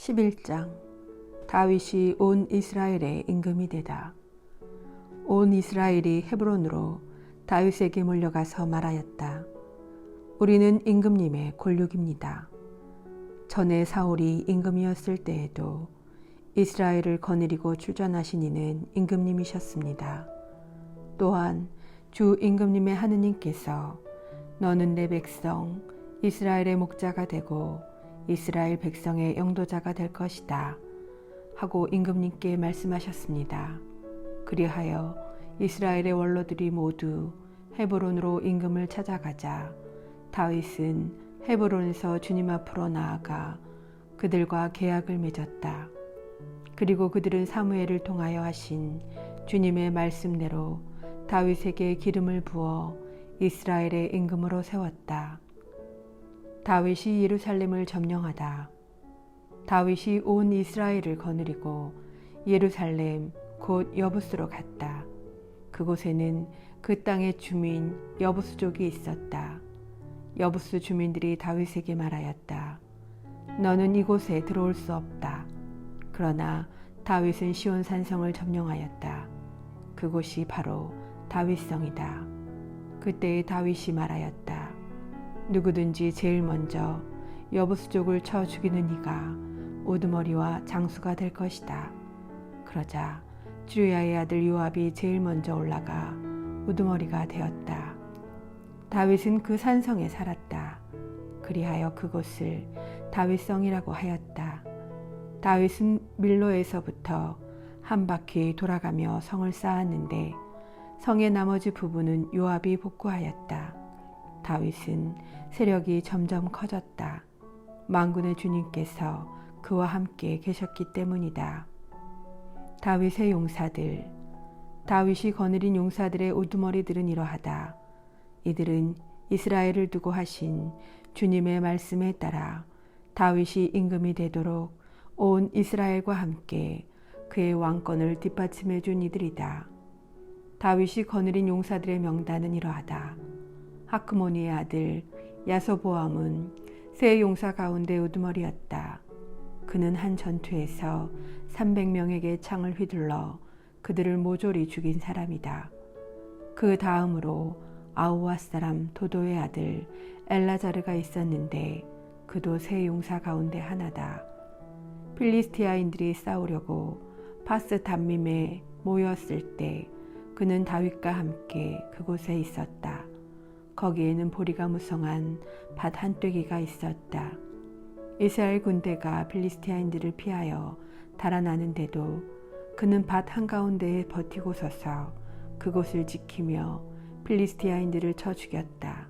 11장 다윗이 온 이스라엘의 임금이 되다. 온 이스라엘이 헤브론으로 다윗에게 몰려가서 말하였다. 우리는 임금님의 골육입니다. 전에 사울이 임금이었을 때에도 이스라엘을 거느리고 출전하신 이는 임금님이셨습니다. 또한 주 임금님의 하느님께서 너는 내 백성 이스라엘의 목자가 되고 이스라엘 백성의 영도자가 될 것이다 하고 임금님께 말씀하셨습니다. 그리하여 이스라엘의 원로들이 모두 헤브론으로 임금을 찾아가자 다윗은 헤브론에서 주님 앞으로 나아가 그들과 계약을 맺었다. 그리고 그들은 사무엘을 통하여 하신 주님의 말씀대로 다윗에게 기름을 부어 이스라엘의 임금으로 세웠다. 다윗이 예루살렘을 점령하다. 다윗이 온 이스라엘을 거느리고 예루살렘 곧 여부스로 갔다. 그곳에는 그 땅의 주민 여부스족이 있었다. 여부스 주민들이 다윗에게 말하였다. 너는 이곳에 들어올 수 없다. 그러나 다윗은 시온 산성을 점령하였다. 그곳이 바로 다윗성이다. 그때에 다윗이 말하였다. 누구든지 제일 먼저 여부스족을 쳐 죽이는 이가 우두머리와 장수가 될 것이다. 그러자 주야의 아들 요압이 제일 먼저 올라가 우두머리가 되었다. 다윗은 그 산성에 살았다. 그리하여 그곳을 다윗성이라고 하였다. 다윗은 밀로에서부터 한 바퀴 돌아가며 성을 쌓았는데 성의 나머지 부분은 요압이 복구하였다. 다윗은 세력이 점점 커졌다. 만군의 주님께서 그와 함께 계셨기 때문이다. 다윗의 용사들. 다윗이 거느린 용사들의 우두머리들은 이러하다. 이들은 이스라엘을 두고 하신 주님의 말씀에 따라 다윗이 임금이 되도록 온 이스라엘과 함께 그의 왕권을 뒷받침해 준 이들이다. 다윗이 거느린 용사들의 명단은 이러하다. 하크모니의 아들 야소보암은 세 용사 가운데 우두머리였다. 그는 한 전투에서 300명에게 창을 휘둘러 그들을 모조리 죽인 사람이다. 그 다음으로 아우와 사람 도도의 아들 엘라자르가 있었는데 그도 세 용사 가운데 하나다. 필리스티아인들이 싸우려고 파스 담밈에 모였을 때 그는 다윗과 함께 그곳에 있었다. 거기에는 보리가 무성한 밭 한 떼기가 있었다. 이스라엘 군대가 필리스티아인들을 피하여 달아나는데도 그는 밭 한가운데에 버티고 서서 그곳을 지키며 필리스티아인들을 쳐 죽였다.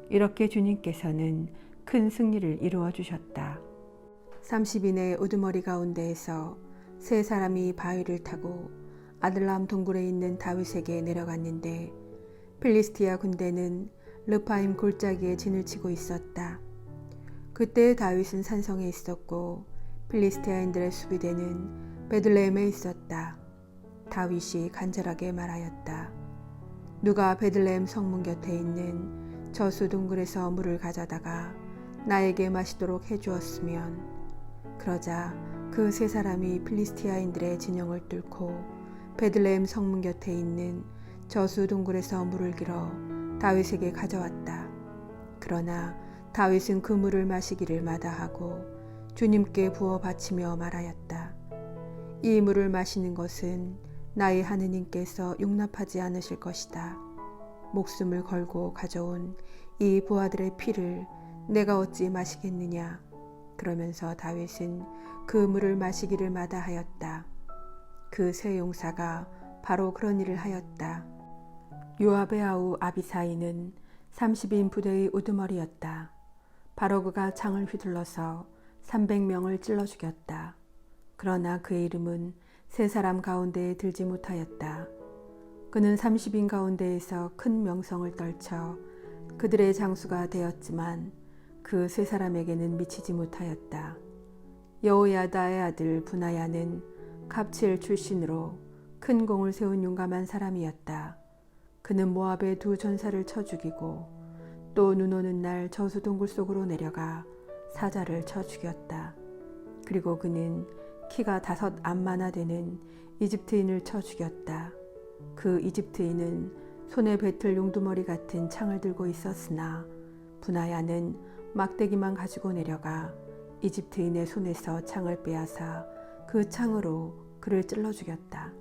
이렇게 주님께서는 큰 승리를 이루어 주셨다. 30인의 우두머리 가운데에서 세 사람이 바위를 타고 아들람 동굴에 있는 다윗에게 내려갔는데 필리스티아 군대는 르파임 골짜기에 진을 치고 있었다. 그때 다윗은 산성에 있었고 필리스티아인들의 수비대는 베들레헴에 있었다. 다윗이 간절하게 말하였다. 누가 베들레헴 성문 곁에 있는 저수 동굴에서 물을 가져다가 나에게 마시도록 해주었으면. 그러자 그 세 사람이 필리스티아인들의 진영을 뚫고 베들레헴 성문 곁에 있는 저수 동굴에서 물을 길어 다윗에게 가져왔다. 그러나 다윗은 그 물을 마시기를 마다하고 주님께 부어 바치며 말하였다. 이 물을 마시는 것은 나의 하느님께서 용납하지 않으실 것이다. 목숨을 걸고 가져온 이 부하들의 피를 내가 어찌 마시겠느냐. 그러면서 다윗은 그 물을 마시기를 마다하였다. 그 세 용사가 바로 그런 일을 하였다. 요압의 아우 아비사이는 30인 부대의 우두머리였다. 바로 그가 창을 휘둘러서 300명을 찔러 죽였다. 그러나 그의 이름은 세 사람 가운데에 들지 못하였다. 그는 30인 가운데에서 큰 명성을 떨쳐 그들의 장수가 되었지만 그 세 사람에게는 미치지 못하였다. 여호야다의 아들 분하야는 갑칠 출신으로 큰 공을 세운 용감한 사람이었다. 그는 모압의 두 전사를 쳐 죽이고 또 눈 오는 날 저수 동굴 속으로 내려가 사자를 쳐 죽였다. 그리고 그는 키가 5 암마나 되는 이집트인을 쳐 죽였다. 그 이집트인은 손에 배틀 용두머리 같은 창을 들고 있었으나 분하야는 막대기만 가지고 내려가 이집트인의 손에서 창을 빼앗아 그 창으로 그를 찔러 죽였다.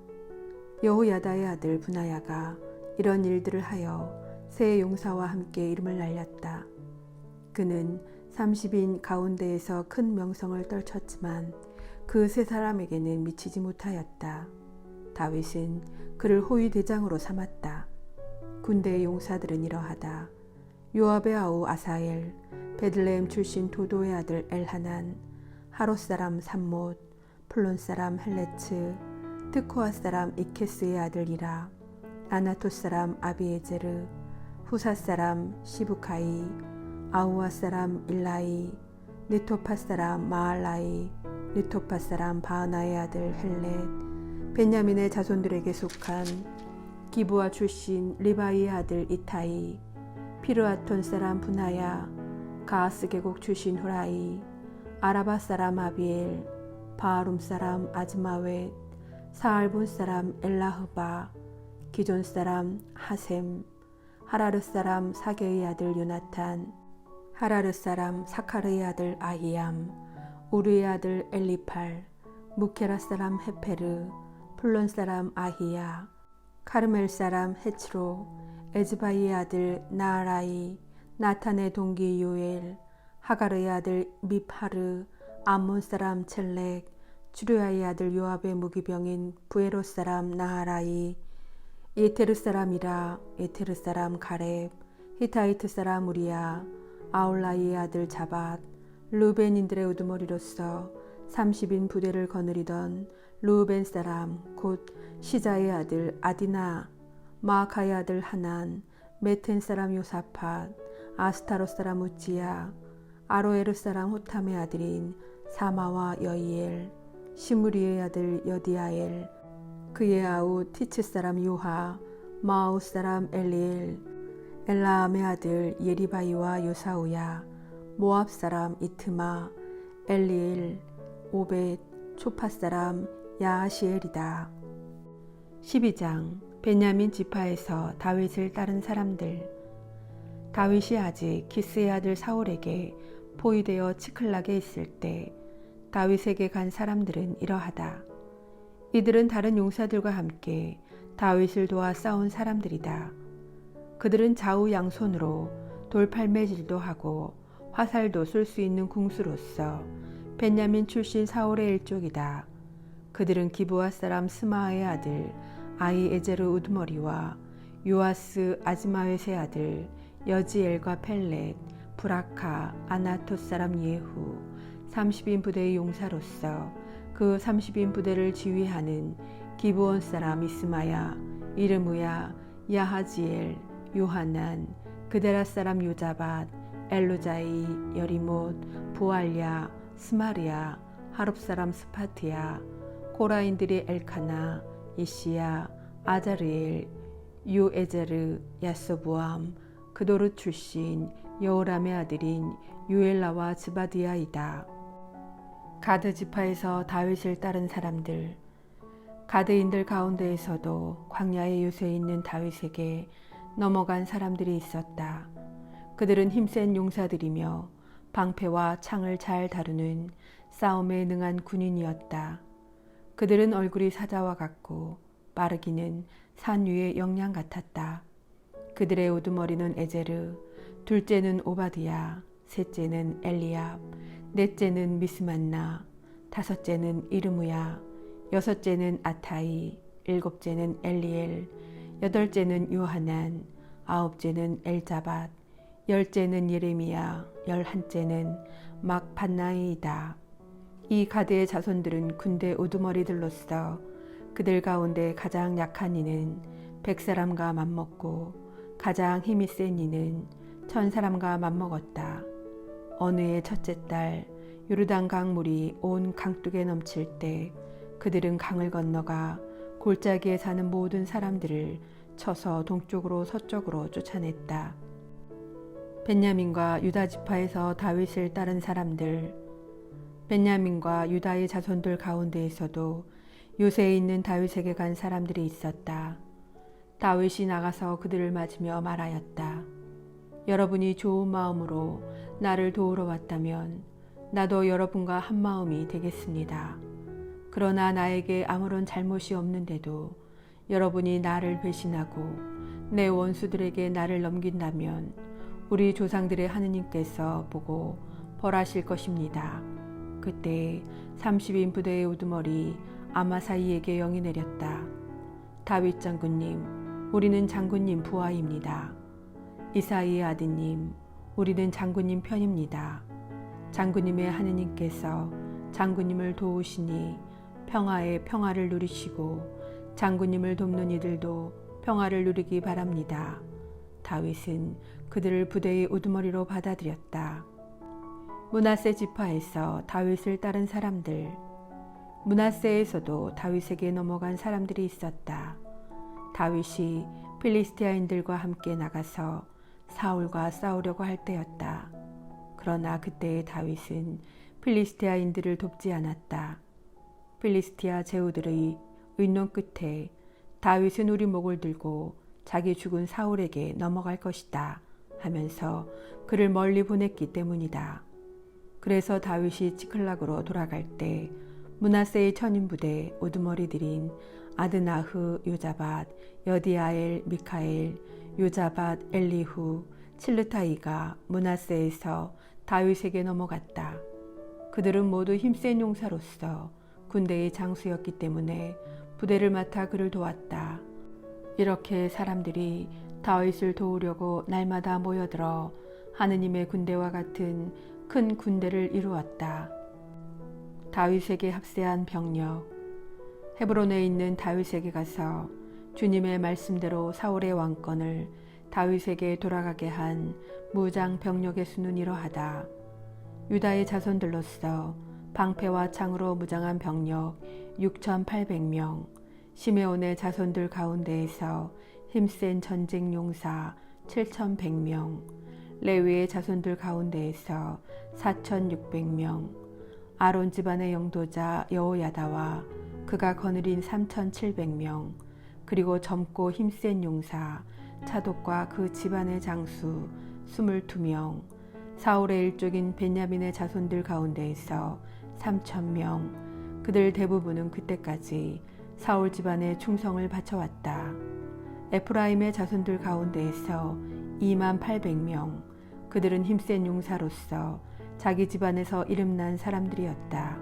여호야다의 아들 분하야가 이런 일들을 하여 세 용사와 함께 이름을 날렸다. 그는 30인 가운데에서 큰 명성을 떨쳤지만 그 세 사람에게는 미치지 못하였다. 다윗은 그를 호위 대장으로 삼았다. 군대의 용사들은 이러하다. 요압의 아우 아사엘, 베들레헴 출신 도도의 아들 엘하난, 하롯 사람 삼못, 플론 사람 헬레츠, 트코아 사람 이케스의 아들 이라, 아나토 사람 아비에제르, 후사 사람 시부카이, 아우아 사람 일라이, 느토파 사람 마알라이, 느토파 사람 바하나의 아들 헬렛, 베냐민의 자손들에게 속한 기브아 출신 리바이의 아들 이타이, 피르아톤 사람 분하야, 가하스 계곡 출신 후라이, 아라바 사람 아비엘, 바하룸 사람 아즈마웻, 사알본 사람 엘라흐바, 기존 사람 하셈, 하라르 사람 사게의 아들 요나탄, 하라르 사람 사카르의 아들 아히암, 우르의 아들 엘리팔, 무케라 사람 헤페르, 플론 사람 아히야, 카르멜 사람 헤츠로, 에즈바이의 아들 나아라이, 나탄의 동기 요엘, 하가르의 아들 미파르, 암몬 사람 첼렉, 주르야의 아들 요압의 무기병인 부에로 사람 나하라이, 예테르 사람이라, 예테르 사람 가렙, 히타이트 사람 우리야, 아울라이의 아들 자밧, 루벤인들의 우두머리로서 30인 부대를 거느리던 루벤 사람 곧 시자의 아들 아디나, 마아카의 아들 하난, 메텐 사람 요사팟, 아스타롯 사람 우찌야, 아로에르 사람 호탐의 아들인 사마와 여이엘, 시므리의 아들 여디아엘, 그의 아우 티츠 사람 요하, 마우 사람 엘리엘, 엘라암의 아들 예리바이와 요사우야, 모압 사람 이트마, 엘리엘, 오벳, 초파 사람 야하시엘이다. 12장 베냐민 지파에서 다윗을 따른 사람들. 다윗이 아직 기스의 아들 사울에게 포위되어 치클락에 있을 때 다윗에게 간 사람들은 이러하다. 이들은 다른 용사들과 함께 다윗을 도와 싸운 사람들이다. 그들은 좌우 양손으로 돌팔매질도 하고 화살도 쏠 수 있는 궁수로서 베냐민 출신 사울의 일족이다. 그들은 기브아 사람 스마의 아들 아히에제르 우두머리와 요아스 아즈마웻의 아들 여지엘과 펠렛, 브라카, 아나토 사람 예후, 30인 부대의 용사로서 그 30인 부대를 지휘하는 기브온 사람 이스마야, 이르무야, 야하지엘, 요하난, 그데라 사람 요자밧, 엘루자이, 여리못, 부알야, 스마리아, 하룹 사람 스파트야, 코라인들이 엘카나, 이시야, 아자르엘, 유에제르, 야소부암, 그도르 출신 여호람의 아들인 유엘라와 즈바디아이다. 가드 지파에서 다윗을 따른 사람들. 가드인들 가운데에서도 광야의 요새에 있는 다윗에게 넘어간 사람들이 있었다. 그들은 힘센 용사들이며 방패와 창을 잘 다루는 싸움에 능한 군인이었다. 그들은 얼굴이 사자와 같고 빠르기는 산 위의 영양 같았다. 그들의 우두머리는 에제르, 둘째는 오바드야, 셋째는 엘리압, 넷째는 미스만나, 다섯째는 이르무야, 여섯째는 아타이, 일곱째는 엘리엘, 여덟째는 요하난, 아홉째는 엘자밧, 열째는 예레미야, 11째는 막반나이이다. 이 가드의 자손들은 군대 우두머리들로서 그들 가운데 가장 약한 이는 100사람과 맞먹고 가장 힘이 센 이는 1000사람과 맞먹었다. 어느 해 첫째 달 요르단 강물이 온 강둑에 넘칠 때 그들은 강을 건너가 골짜기에 사는 모든 사람들을 쳐서 동쪽으로 서쪽으로 쫓아냈다. 베냐민과 유다 지파에서 다윗을 따른 사람들. 베냐민과 유다의 자손들 가운데에서도 요새에 있는 다윗에게 간 사람들이 있었다. 다윗이 나가서 그들을 맞으며 말하였다. 여러분이 좋은 마음으로 나를 도우러 왔다면 나도 여러분과 한 마음이 되겠습니다. 그러나 나에게 아무런 잘못이 없는데도 여러분이 나를 배신하고 내 원수들에게 나를 넘긴다면 우리 조상들의 하느님께서 보고 벌하실 것입니다. 그때 30인 부대의 우두머리 아마사이에게 영이 내렸다. 다윗 장군님, 우리는 장군님 부하입니다. 이사이의 아드님, 우리는 장군님 편입니다. 장군님의 하느님께서 장군님을 도우시니 평화에 평화를 누리시고 장군님을 돕는 이들도 평화를 누리기 바랍니다. 다윗은 그들을 부대의 우두머리로 받아들였다. 므낫세 지파에서 다윗을 따른 사람들. 므낫세에서도 다윗에게 넘어간 사람들이 있었다. 다윗이 필리스티아인들과 함께 나가서 사울과 싸우려고 할 때였다. 그러나 그때의 다윗은 필리스티아인들을 돕지 않았다. 필리스티아 제후들의 의논 끝에 다윗은 우리 목을 들고 자기 죽은 사울에게 넘어갈 것이다 하면서 그를 멀리 보냈기 때문이다. 그래서 다윗이 지클락으로 돌아갈 때 므낫세의 천인부대 우두머리들인 아드나흐, 요자밧, 여디아엘, 미카엘, 요자밧, 엘리후, 칠르타이가 므낫세에서 다윗에게 넘어갔다. 그들은 모두 힘센 용사로서 군대의 장수였기 때문에 부대를 맡아 그를 도왔다. 이렇게 사람들이 다윗을 도우려고 날마다 모여들어 하느님의 군대와 같은 큰 군대를 이루었다. 다윗에게 합세한 병력. 헤브론에 있는 다윗에게 가서 주님의 말씀대로 사울의 왕권을 다윗에게 돌아가게 한 무장 병력의 수는 이러하다. 유다의 자손들로서 방패와 창으로 무장한 병력 6,800명, 시메온의 자손들 가운데에서 힘센 전쟁 용사 7,100명, 레위의 자손들 가운데에서 4,600명, 아론 집안의 영도자 여호야다와 그가 거느린 3,700명, 그리고 젊고 힘센 용사 차독과 그 집안의 장수 22명, 사울의 일족인 베냐민의 자손들 가운데에서 3,000명, 그들 대부분은 그때까지 사울 집안에 충성을 바쳐왔다. 에프라임의 자손들 가운데에서 28,000명, 그들은 힘센 용사로서 자기 집안에서 이름난 사람들이었다.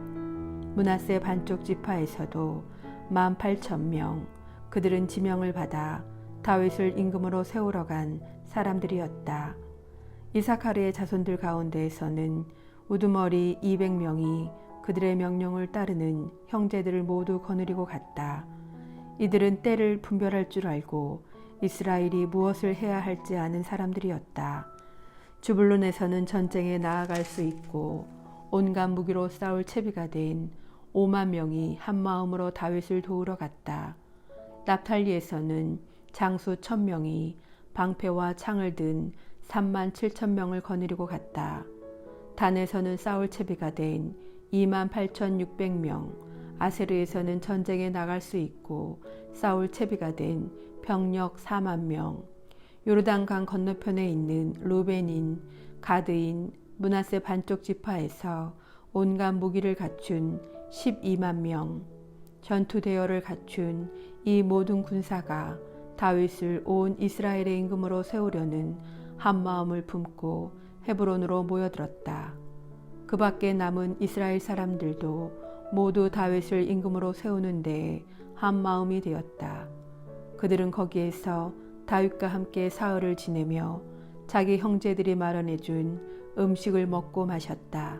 므낫세 반쪽 지파에서도 18,000명, 그들은 지명을 받아 다윗을 임금으로 세우러 간 사람들이었다. 이사카르의 자손들 가운데에서는 우두머리 200명이 그들의 명령을 따르는 형제들을 모두 거느리고 갔다. 이들은 때를 분별할 줄 알고 이스라엘이 무엇을 해야 할지 아는 사람들이었다. 주불론에서는 전쟁에 나아갈 수 있고 온갖 무기로 싸울 채비가 된 5만 명이 한 마음으로 다윗을 도우러 갔다. 납탈리에서는 장수 1,000명이 방패와 창을 든 37,000명을 거느리고 갔다. 단에서는 싸울 채비가 된 28,600명, 아세르에서는 전쟁에 나갈 수 있고 싸울 채비가 된 병력 4만 명, 요르단강 건너편에 있는 루벤인, 가드인, 므낫세 반쪽 지파에서 온갖 무기를 갖춘 12만 명, 전투 대열을 갖춘 이 모든 군사가 다윗을 온 이스라엘의 임금으로 세우려는 한 마음을 품고 헤브론으로 모여들었다. 그 밖에 남은 이스라엘 사람들도 모두 다윗을 임금으로 세우는 데에 한 마음이 되었다. 그들은 거기에서 다윗과 함께 사흘을 지내며 자기 형제들이 마련해 준 음식을 먹고 마셨다.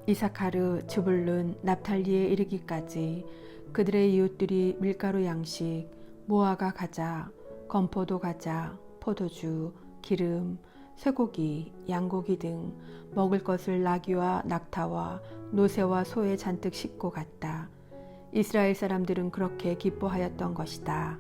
이사카르, 즈불룬, 납탈리에 이르기까지 그들의 이웃들이 밀가루 양식, 무화과 과자, 건포도 과자, 포도주, 기름, 쇠고기, 양고기 등 먹을 것을 나귀와 낙타와 노새와 소에 잔뜩 싣고 갔다. 이스라엘 사람들은 그렇게 기뻐하였던 것이다.